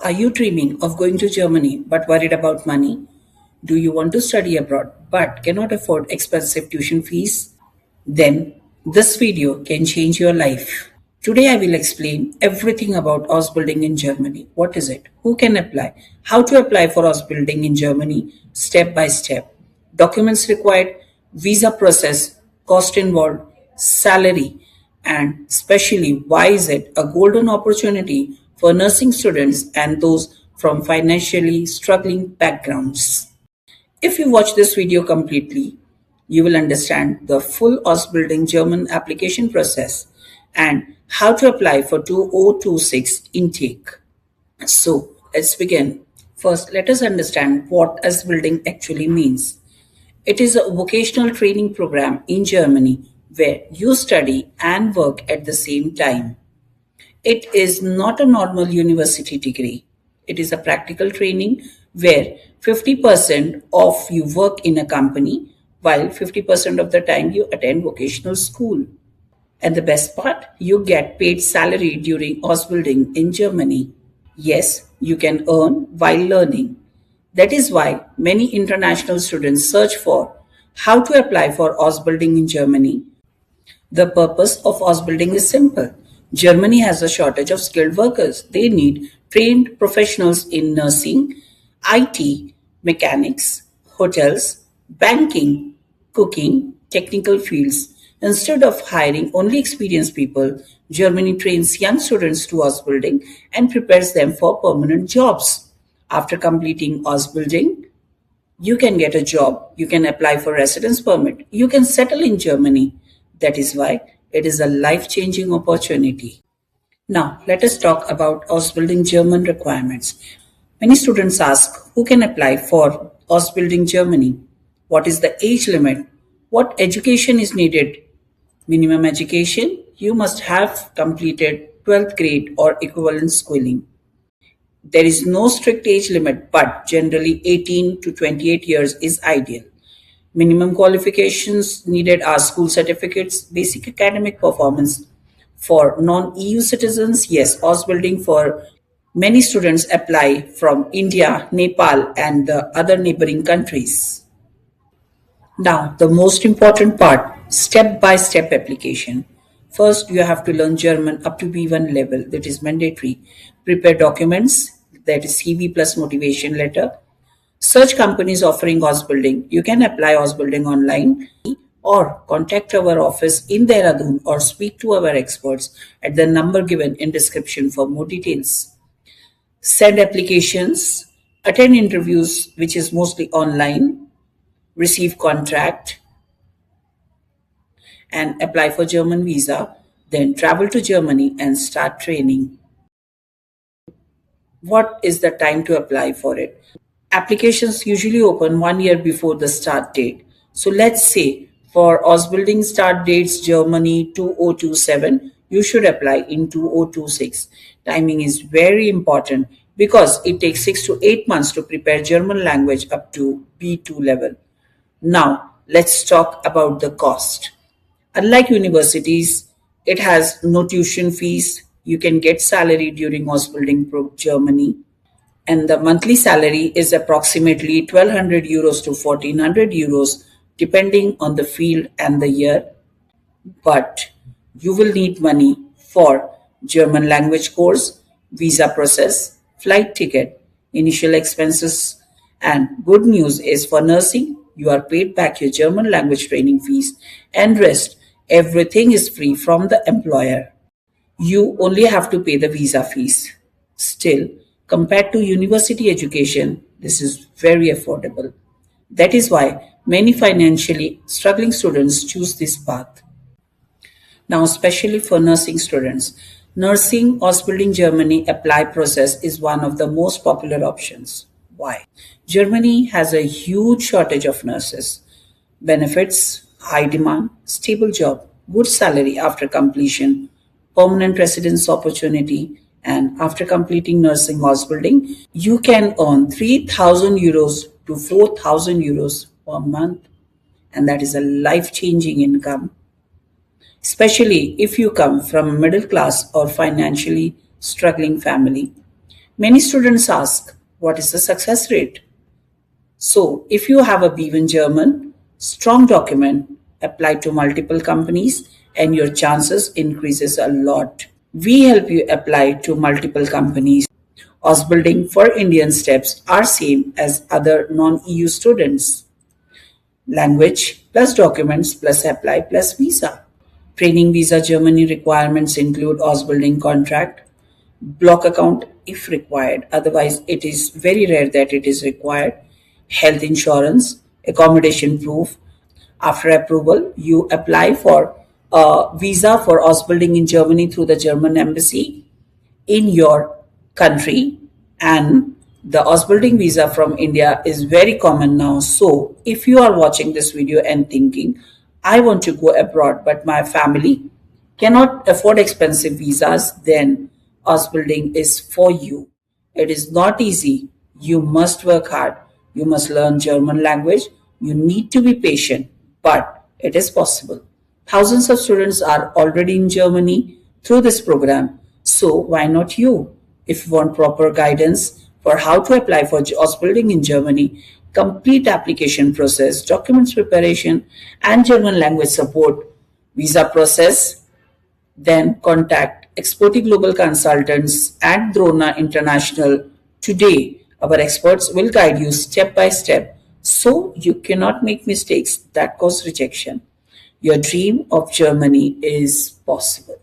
Are you dreaming of going to Germany but worried about money? Do you want to study abroad but cannot afford expensive tuition fees? Then this video can change your life. Today I will explain everything about Ausbildung in Germany. What is it? Who can apply? How to apply for Ausbildung in Germany step by step. Documents required, visa process, cost involved, salary, and especially why is it a golden opportunity for nursing students and those from financially struggling backgrounds. If you watch this video completely, you will understand the full Ausbildung German application process and how to apply for 2026 intake. So, let's begin. First, let us understand what Ausbildung actually means. It is a vocational training program in Germany where you study and work at the same time. It is not a normal university degree. It is a practical training where 50% of you work in a company while 50% of the time you attend vocational school. And the best part, you get paid salary during Ausbildung in Germany. Yes, you can earn while learning. That is why many international students search for how to apply for Ausbildung in Germany. The purpose of Ausbildung is simple. Germany has a shortage of skilled workers. They need trained professionals in nursing, IT, mechanics, hotels, banking, cooking, technical fields. Instead of hiring only experienced people, Germany trains young students to Ausbildung and prepares them for permanent jobs. After completing Ausbildung, you can get a job, you can apply for residence permit, you can settle in Germany. That is why it is a life-changing opportunity. Now, let us talk about Ausbildung German requirements. Many students ask who can apply for Ausbildung Germany? What is the age limit? What education is needed? Minimum education? You must have completed 12th grade or equivalent schooling. There is no strict age limit, but generally 18 to 28 years is ideal. Minimum qualifications needed are school certificates, basic academic performance. For non-EU citizens, yes, Ausbildung for many students apply from India, Nepal, and the other neighboring countries. Now, the most important part, step-by-step application. First, you have to learn German up to B1 level, that is mandatory. Prepare documents, that is CV plus motivation letter. Search companies offering Ausbildung. You can apply Ausbildung online or contact our office in Dehradun or speak to our experts at the number given in description for more details. Send applications, attend interviews, which is mostly online, receive contract, and apply for German visa, then travel to Germany and start training. What is the time to apply for it? Applications usually open 1 year before the start date. So let's say for Ausbildung start dates Germany 2027, you should apply in 2026. Timing is very important because it takes 6 to 8 months to prepare German language up to B2 level. Now, let's talk about the cost. Unlike universities, it has no tuition fees. You can get salary during Ausbildung Germany, and the monthly salary is approximately 1200 euros to 1400 euros depending on the field and the year. But you will need money for German language course, visa process, flight ticket, initial expenses, and good news is for nursing, you are paid back your German language training fees and rest. Everything is free from the employer. You only have to pay the visa fees. Still, compared to university education, this is very affordable. That is why many financially struggling students choose this path. Now, especially for nursing students, nursing Ausbildung Germany apply process is one of the most popular options. Why? Germany has a huge shortage of nurses. Benefits, high demand, stable job, good salary after completion, permanent residence opportunity, and after completing nursing Ausbildung, you can earn 3,000 euros to 4,000 euros per month, and that is a life-changing income, especially if you come from a middle class or financially struggling family. Many students ask, what is the success rate? So, if you have a B1 German, strong document, apply to multiple companies, and your chances increases a lot. We help you apply to multiple companies. Ausbildung for Indian steps are same as other non-EU students. Language plus documents plus apply plus visa. Training visa Germany requirements include Ausbildung contract, block account if required. Otherwise, it is very rare that it is required. Health insurance, accommodation proof. After approval, you apply for a visa for Ausbildung in Germany through the German embassy in your country, and the Ausbildung visa from India is very common now. So if you are watching this video and thinking, I want to go abroad but my family cannot afford expensive visas, then Ausbildung is for you. It is not easy. You must work hard. You must learn German language. You need to be patient, but it is possible. Thousands of students are already in Germany through this program. So why not you? If you want proper guidance for how to apply for Ausbildung in Germany, complete application process, documents preparation, and German language support, visa process, then contact Expertie Global Consultants and Drona International. Today, our experts will guide you step by step so you cannot make mistakes that cause rejection. Your dream of Germany is possible.